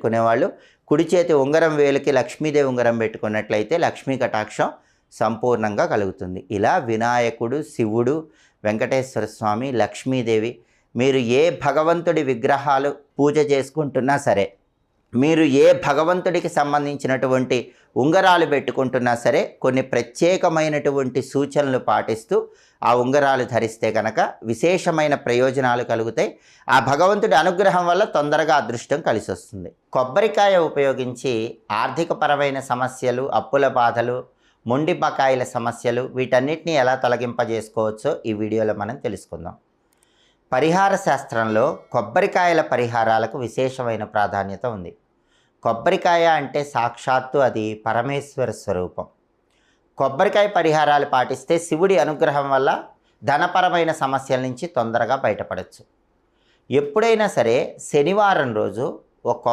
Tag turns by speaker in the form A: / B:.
A: కొనేవాళ్ళు కుడి చేతి ఉంగరం వేలికి లక్ష్మీదేవి ఉంగరం పెట్టుకున్నట్లయితే లక్ష్మీ కటాక్షం సంపూర్ణంగా కలుగుతుంది. ఇలా వినాయకుడు, శివుడు, వెంకటేశ్వర స్వామి, లక్ష్మీదేవి, మీరు ఏ భగవంతుడి విగ్రహాలు పూజ చేసుకుంటున్నా సరే, మీరు ఏ భగవంతుడికి సంబంధించినటువంటి ఉంగరాలు పెట్టుకుంటున్నా సరే, కొన్ని ప్రత్యేకమైనటువంటి సూచనలు పాటిస్తూ ఆ ఉంగరాలు ధరిస్తే కనుక విశేషమైన ప్రయోజనాలు కలుగుతాయి. ఆ భగవంతుడి అనుగ్రహం వల్ల తొందరగా అదృష్టం కలిసి వస్తుంది. కొబ్బరికాయ ఉపయోగించి ఆర్థికపరమైన సమస్యలు, అప్పుల బాధలు, మొండి బకాయిల సమస్యలు, వీటన్నిటిని ఎలా తొలగింపజేసుకోవచ్చో ఈ వీడియోలో మనం తెలుసుకుందాం. పరిహార శాస్త్రంలో కొబ్బరికాయల పరిహారాలకు విశేషమైన ప్రాధాన్యత ఉంది. కొబ్బరికాయ అంటే సాక్షాత్తు అది పరమేశ్వర స్వరూపం. కొబ్బరికాయ పరిహారాలు పాటిస్తే శివుడి అనుగ్రహం వల్ల ధనపరమైన సమస్యల నుంచి తొందరగా బయటపడవచ్చు. ఎప్పుడైనా సరే శనివారం రోజు ఒక